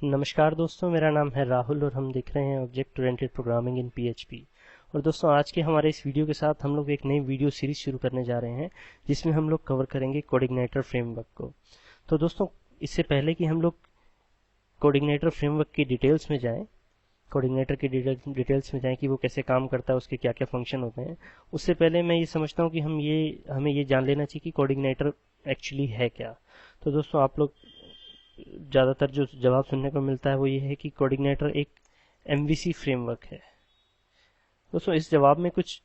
नमस्कार दोस्तों, मेरा नाम है राहुल और हम देख रहे हैं object oriented programming in PHP. और दोस्तों, आज के हमारे इस वीडियो के साथ हम लोग एक नई वीडियो सीरीज शुरू करने जा रहे हैं जिसमें हम लोग कवर करेंगे कोडिग्नेटर फ्रेमवर्क को। तो दोस्तों, इससे पहले कि हम लोग कोडिग्नेटर फ्रेमवर्क की डिटेल्स में जाएं, कोऑर्डिनेटर की डिटेल्स में जाएं कि वो कैसे काम करता है, उसके क्या क्या फंक्शन होते हैं, उससे पहले मैं ये समझता हूँ कि हमें ये जान लेना चाहिए कि कोऑर्डिनेटर एक्चुअली है क्या। तो दोस्तों, आप लोग ज़्यादातर जो जवाब सुनने को मिलता है वो ये है कि कोऑर्डिनेटर एक एमवीसी फ्रेमवर्क है। दोस्तों, इस जवाब में कुछ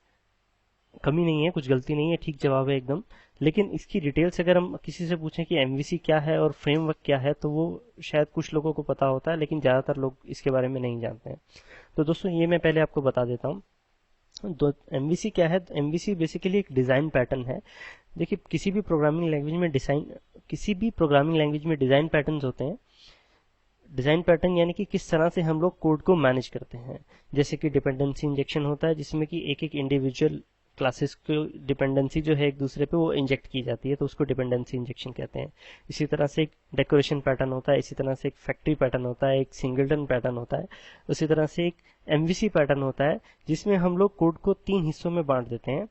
कमी नहीं है, कुछ गलती नहीं है, ठीक जवाब है एकदम। लेकिन इसकी डिटेल्स अगर हम किसी से पूछें कि एमवीसी क्या है और फ्रेमवर्क क्या है, तो वो शायद कुछ लोगों को पता होता है, लेकिन ज़्यादातर लोग इसके बारे में नहीं जानते हैं। तो दोस्तों, ये मैं पहले आपको बता देता हूँ। तो एमवीसी क्या है? एमवीसी बेसिकली एक डिज़ाइन पैटर्न है। देखिए, किसी भी प्रोग्रामिंग लैंग्वेज में डिज़ाइन पैटर्न्स होते हैं। डिज़ाइन पैटर्न यानी कि किस तरह से हम लोग कोड को मैनेज करते हैं। जैसे कि डिपेंडेंसी इंजेक्शन होता है, जिसमें कि एक एक इंडिविजुअल क्लासेस को डिपेंडेंसी जो है एक दूसरे पे वो इंजेक्ट की जाती है, तो उसको डिपेंडेंसी इंजेक्शन कहते हैं। इसी तरह से एक डेकोरेशन पैटर्न होता है, इसी तरह से एक फैक्ट्री पैटर्न होता है, एक सिंगलटन पैटर्न होता है, उसी तरह से एक एमवीसी पैटर्न होता है, जिसमें हम लोग कोड को 3 हिस्सों में बांट देते हैं।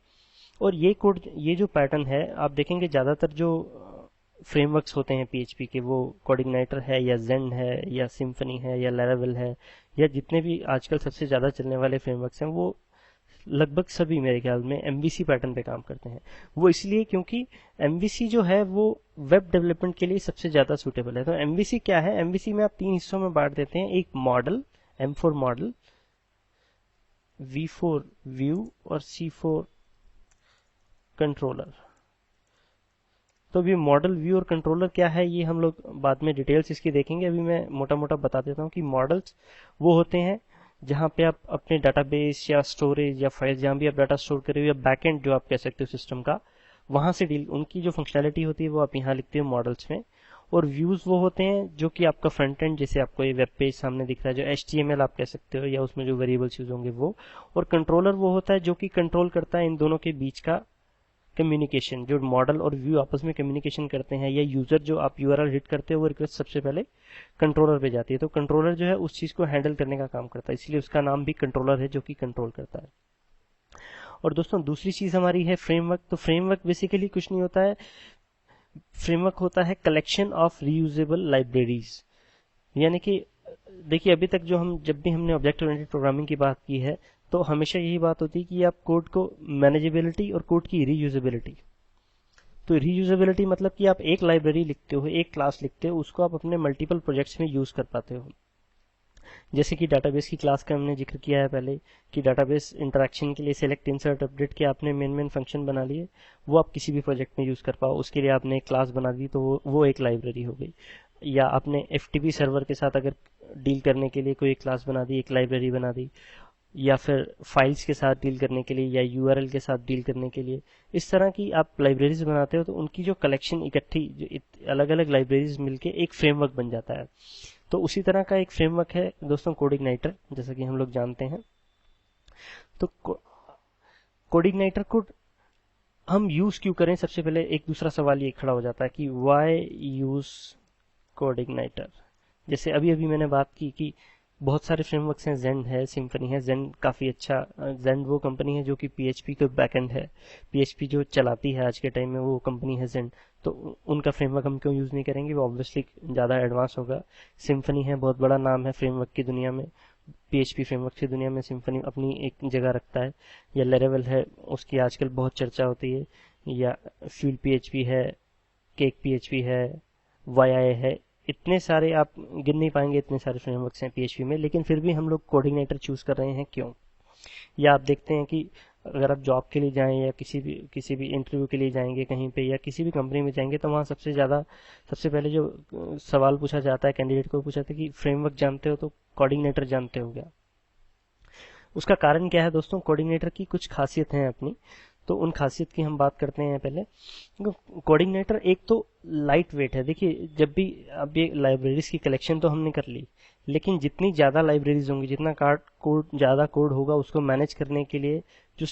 और ये जो पैटर्न है, आप देखेंगे ज़्यादातर जो फ्रेमवर्क्स होते हैं पीएचपी के, वो कोऑर्डिनेटर है या जेंड है या सिम्फनी है या लैरावेल है, या जितने भी आजकल सबसे ज़्यादा चलने वाले फ्रेमवर्क्स हैं, वो लगभग सभी मेरे ख्याल में एमवीसी पैटर्न पे काम करते हैं। वो इसलिए क्योंकि एमवीसी जो है वो वेब डेवलपमेंट के लिए सबसे ज़्यादा सूटेबल है। तो एमवीसी क्या है? एमवीसी में आप 3 हिस्सों में बांट देते हैं। एक model, M4 model, V4 view और C4 कंट्रोलर। तो अभी मॉडल, व्यू और कंट्रोलर क्या है, ये हम लोग बाद में डिटेल्स इसकी देखेंगे। अभी मैं मोटा मोटा बता देता हूँ कि मॉडल्स वो होते हैं जहाँ पे आप अपने डाटाबेस या स्टोरेज या फाइल, जहाँ भी आप डाटा स्टोर करे हो, या बैकएंड जो आप कह सकते हो सिस्टम का, वहाँ से डील, उनकी जो फंक्शनैलिटी होती है वो आप यहाँ लिखते हो मॉडल्स में। और व्यूज वो होते हैं जो कि आपका फ्रंट एंड, जैसे आपको ये वेब पेज सामने दिख रहा है, जो HTML आप कह सकते हो, या उसमें जो वेरिएबल्स यूज होंगे वो। और कंट्रोलर वो होता है जो कि कंट्रोल करता है इन दोनों के बीच का कम्युनिकेशन। जो मॉडल और व्यू आपस में कम्युनिकेशन करते हैं, या यूजर जो आप URL हिट करते हो, वो रिक्वेस्ट सबसे पहले कंट्रोलर पे जाती है। तो कंट्रोलर जो है उस चीज को हैंडल करने का काम करता है, इसलिए उसका नाम भी कंट्रोलर है, जो कि कंट्रोल करता है। और दोस्तों, दूसरी चीज हमारी है फ्रेमवर्क। तो फ्रेमवर्क बेसिकली कुछ नहीं होता है, फ्रेमवर्क होता है कलेक्शन ऑफ रीयूजेबल लाइब्रेरीज। यानी कि देखिए, अभी तक जब भी हमने ऑब्जेक्ट ओरिएंटेड प्रोग्रामिंग की बात की है, तो हमेशा यही बात होती है कि आप कोड को मैनेजेबिलिटी और कोड की रीयूजेबिलिटी। तो रीयूजेबिलिटी मतलब कि आप एक लाइब्रेरी लिखते हो, एक क्लास लिखते हो, उसको आप अपने मल्टीपल प्रोजेक्ट्स में यूज कर पाते हो। जैसे कि डाटाबेस की क्लास का हमने जिक्र किया है पहले, कि डाटाबेस इंटरेक्शन के लिए सिलेक्ट, इंसर्ट, अपडेट के आपने मेन फंक्शन बना लिए, वो आप किसी भी प्रोजेक्ट में यूज कर पाओ। उसके लिए आपने एक क्लास बना दी, तो वो एक लाइब्रेरी हो गई। या आपने FTP सर्वर के साथ अगर डील करने के लिए कोई एक क्लास बना दी, एक लाइब्रेरी बना दी। या फिर फाइल्स के साथ डील करने के लिए, या URL के साथ डील करने के लिए, इस तरह की आप लाइब्रेरीज बनाते हो, तो उनकी जो कलेक्शन इकट्ठी, जो अलग अलग लाइब्रेरीज मिलके एक फ्रेमवर्क बन जाता है। तो उसी तरह का एक फ्रेमवर्क है दोस्तों कोडिग्नाइटर, जैसा कि हम लोग जानते हैं। तो कोडिग्नाइटर को हम यूज क्यों करें? सबसे पहले एक दूसरा सवाल ये खड़ा हो जाता है कि वाई यूज कोडिग्नाइटर। जैसे अभी अभी मैंने बात की कि बहुत सारे फ्रेमवर्क्स हैं, जेंड है, सिम्फनी है। जेंड काफी अच्छा, जेंड वो कंपनी है जो कि PHP का बैकएंड है, PHP जो चलाती है आज के टाइम में, वो कंपनी है जेंड। तो उनका फ्रेमवर्क हम क्यों यूज नहीं करेंगे? वो ऑब्वियसली ज्यादा एडवांस होगा। सिम्फनी है, बहुत बड़ा नाम है फ्रेमवर्क की दुनिया में, PHP फ्रेमवर्क की दुनिया में सिम्फनी अपनी एक जगह रखता है। या लेरेवल है, उसकी आजकल बहुत चर्चा होती है। या फ्यूल PHP है, केक PHP है, YI है। इतने सारे आप गिन नहीं पाएंगे, इतने सारे फ्रेमवर्क्स हैं PHP में, लेकिन फिर भी हम लोग कोऑर्डिनेटर चूज कर रहे हैं, क्यों? या आप देखते हैं कि अगर आप जॉब के लिए जाएं, या किसी भी इंटरव्यू के लिए जाएंगे कहीं पे, या किसी भी कंपनी में जाएंगे, तो वहाँ सबसे पहले जो सवाल पूछा जाता है, कैंडिडेट को पूछा जाता है कि फ्रेमवर्क जानते हो? तो कोऑर्डिनेटर जानते हो क्या? उसका कारण क्या है दोस्तों? कोऑर्डिनेटर की कुछ खासियत है अपनी, तो उन खासियत की हम बात करते हैं पहले। कोऑर्डिनेटर एक तो लाइट वेट है। देखिए, जब भी अब ये लाइब्रेरीज की कलेक्शन तो हमने कर ली, लेकिन जितनी ज्यादा लाइब्रेरीज होंगी, जितना ज्यादा कोड होगा, उसको मैनेज करने के लिए जो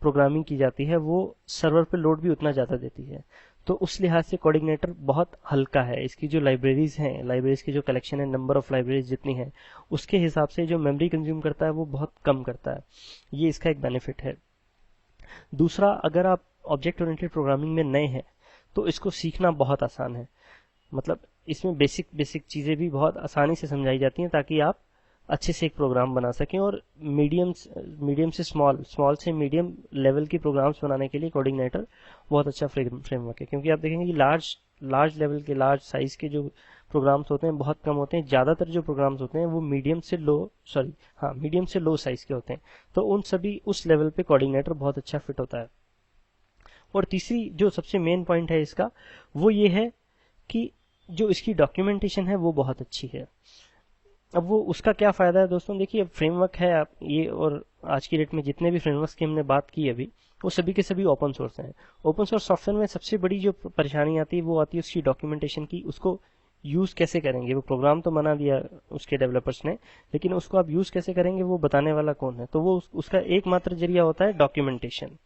प्रोग्रामिंग की जाती है, वो सर्वर पे लोड भी उतना ज्यादा देती है। तो उस लिहाज से कोऑर्डिनेटर बहुत हल्का है। इसकी जो लाइब्रेरीज हैं, लाइब्रेरीज की जो कलेक्शन है, नंबर ऑफ लाइब्रेरीज जितनी है, उसके हिसाब से जो मेमोरी कंज्यूम करता है वो बहुत कम करता है। ये इसका एक बेनिफिट है। दूसरा, अगर आप ऑब्जेक्ट ओरिएंटेड प्रोग्रामिंग में नए हैं तो इसको सीखना बहुत आसान है। मतलब इसमें बेसिक बेसिक चीज़ें भी बहुत आसानी से समझाई जाती हैं ताकि आप अच्छे से एक प्रोग्राम बना सकें। और मीडियम से स्मॉल से मीडियम लेवल की प्रोग्राम्स बनाने के लिए कोऑर्डिनेटर बहुत अच्छा फ्रेमवर्क है। क्योंकि आप देखेंगे कि लार्ज लेवल के, लार्ज साइज के जो प्रोग्राम्स होते हैं बहुत कम होते हैं। ज़्यादातर जो प्रोग्राम्स होते हैं वो मीडियम से लो साइज के होते हैं। तो उस लेवल पे कोऑर्डिनेटर बहुत अच्छा फिट होता है। और तीसरी जो सबसे मेन पॉइंट है इसका, वो ये है कि जो इसकी डॉक्यूमेंटेशन है वो बहुत अच्छी है। अब वो उसका क्या फायदा है दोस्तों, देखिए फ्रेमवर्क है आप ये, और आज की डेट में जितने भी फ्रेमवर्क्स की हमने बात की अभी, वो सभी के सभी ओपन सोर्स हैं। ओपन सोर्स सॉफ्टवेयर में सबसे बड़ी जो परेशानी आती है वो आती है उसकी डॉक्यूमेंटेशन की। उसको यूज कैसे करेंगे, वो प्रोग्राम तो बना दिया उसके डेवलपर्स ने, लेकिन उसको आप यूज कैसे करेंगे वो बताने वाला कौन है। तो वो उसका एकमात्र जरिया होता है डॉक्यूमेंटेशन।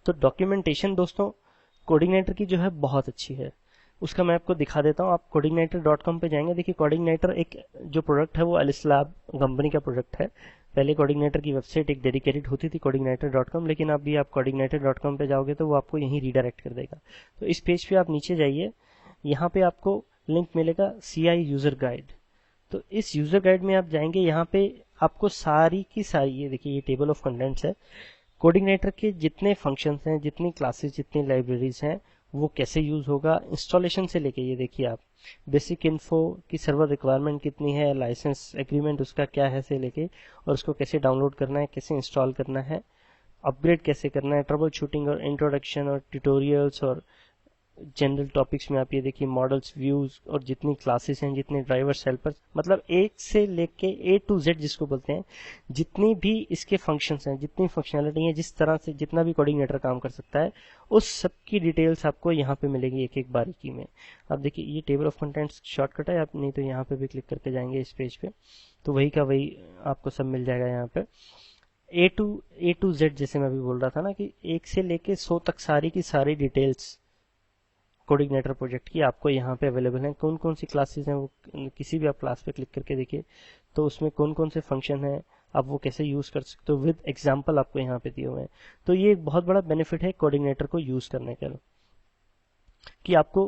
तो डॉक्यूमेंटेशन दोस्तों कोऑर्डिनेटर की जो है बहुत अच्छी है। उसका मैं आपको दिखा देता हूँ। आप coordinator.com पे जाएंगे। देखिए कोऑर्डिनेटर एक जो प्रोडक्ट है वो एलिस लैब कंपनी का प्रोडक्ट है। पहले कोऑर्डिनेटर की वेबसाइट एक डेडिकेटेड होती थी coordinator.com, लेकिन अभी आप coordinator.com पे जाओगे तो वो आपको यहीं रीडायरेक्ट कर देगा। तो इस पेज पे आप नीचे जाइए, यहाँ पे आपको लिंक मिलेगा CI यूजर गाइड। तो इस यूजर गाइड में आप जाएंगे, यहाँ पे आपको सारी की सारी, ये देखिए ये टेबल ऑफ कंटेंट्स है। कोऑर्डिनेटर के जितने फंक्शंस हैं, जितनी क्लासेस, जितनी लाइब्रेरीज हैं, वो कैसे यूज होगा, इंस्टॉलेशन से लेके ये देखिए आप बेसिक इन्फो की सर्वर रिक्वायरमेंट कितनी है, लाइसेंस एग्रीमेंट उसका क्या है से लेके, और उसको कैसे डाउनलोड करना है, कैसे इंस्टॉल करना है, अपग्रेड कैसे करना है, ट्रबल शूटिंग और इंट्रोडक्शन और ट्यूटोरियल्स और जनरल टॉपिक्स में आप ये देखिए मॉडल्स, व्यूज और जितनी क्लासेस हैं, जितने ड्राइवर्स, हेल्पर्स, मतलब एक से लेके A to Z जिसको बोलते हैं, जितनी भी इसके फंक्शंस हैं, जितनी फंक्शनैलिटी है, जिस तरह से जितना भी कोऑर्डिनेटर काम कर सकता है, उस सब की डिटेल्स आपको यहाँ पे मिलेगी एक एक बारीकी में। आप देखिए ये टेबल ऑफ कंटेंट्स शॉर्टकट है, आप नहीं तो यहाँ पे भी क्लिक करके जाएंगे इस पेज पे, तो वही का वही आपको सब मिल जाएगा यहाँ पे। A to Z जैसे मैं अभी बोल रहा था ना कि 1 से लेके 100 तक सारी की सारी डिटेल्स कोऑर्डिनेटर प्रोजेक्ट की आपको यहाँ पे अवेलेबल हैं। कौन कौन सी क्लासेस हैं, वो किसी भी आप क्लास पे क्लिक करके देखिए तो उसमें कौन कौन से फंक्शन हैं, आप वो कैसे यूज कर सकते हो, विद एग्जांपल आपको यहाँ पे दिए हुए हैं। तो ये एक बहुत बड़ा बेनिफिट है कोऑर्डिनेटर को यूज करने का, कि आपको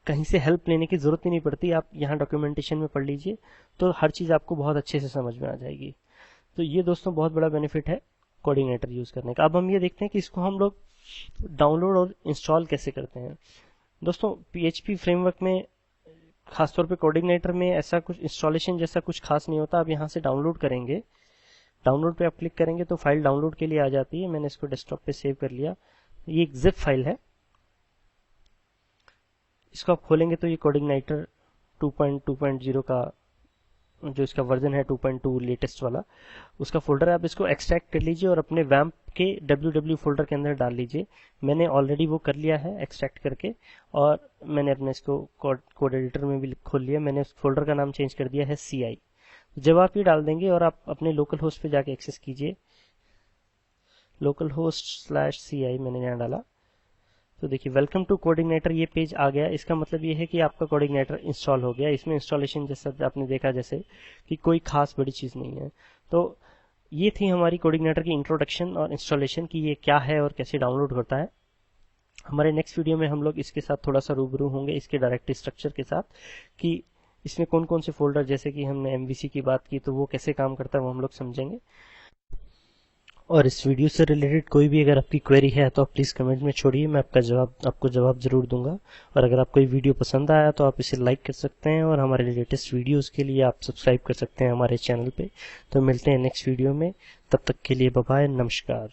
कहीं से हेल्प लेने की जरूरत ही नहीं पड़ती। आप यहाँ डॉक्यूमेंटेशन में पढ़ लीजिए तो हर चीज आपको बहुत अच्छे से समझ में आ जाएगी। तो ये दोस्तों बहुत बड़ा बेनिफिट है कोऑर्डिनेटर यूज करने का। अब हम ये देखते हैं कि इसको हम लोग डाउनलोड और इंस्टॉल कैसे करते हैं। दोस्तों PHP फ्रेमवर्क में खासतौर पे कोऑर्डिनेटर में ऐसा कुछ इंस्टॉलेशन जैसा कुछ खास नहीं होता। आप यहाँ से डाउनलोड करेंगे, डाउनलोड पे आप क्लिक करेंगे तो फाइल डाउनलोड के लिए आ जाती है। मैंने इसको डेस्कटॉप पे सेव कर लिया। ये एक जिप फाइल है, इसको आप खोलेंगे तो ये कोऑर्डिनेटर 2.2.0 का जो इसका वर्जन है 2.2 लेटेस्ट वाला, उसका फोल्डर है। आप इसको एक्सट्रैक्ट कर लीजिए और अपने वैम्प के www फोल्डर के अंदर डाल लीजिए। मैंने ऑलरेडी वो कर लिया है एक्सट्रैक्ट करके, और मैंने अपने इसको कोड एडिटर में भी खोल लिया। मैंने उस फोल्डर का नाम चेंज कर दिया है CI। जब आप ये डाल देंगे और आप अपने लोकल होस्ट पे जाके एक्सेस कीजिए, localhost/CI मैंने यहाँ डाला, तो देखिए वेलकम टू कोऑर्डिनेटर ये पेज आ गया। इसका मतलब ये है कि आपका कोऑर्डिनेटर इंस्टॉल हो गया। इसमें इंस्टॉलेशन जैसा आपने देखा जैसे कि कोई खास बड़ी चीज नहीं है। तो ये थी हमारी कोऑर्डिनेटर की इंट्रोडक्शन और इंस्टॉलेशन की, ये क्या है और कैसे डाउनलोड करता है। हमारे नेक्स्ट वीडियो में हम लोग इसके साथ थोड़ा सा रूबरू होंगे, इसके डायरेक्टरी स्ट्रक्चर के साथ, कि इसमें कौन कौन से फोल्डर, जैसे कि हमने MVC की बात की तो वो कैसे काम करता है वो हम लोग समझेंगे। और इस वीडियो से रिलेटेड कोई भी अगर आपकी क्वेरी है तो आप प्लीज़ कमेंट में छोड़िए, मैं आपको जवाब जरूर दूंगा। और अगर आपको ये वीडियो पसंद आया तो आप इसे लाइक कर सकते हैं, और हमारे लेटेस्ट वीडियोस के लिए आप सब्सक्राइब कर सकते हैं हमारे चैनल पे। तो मिलते हैं नेक्स्ट वीडियो में, तब तक के लिए बाय बाय, नमस्कार।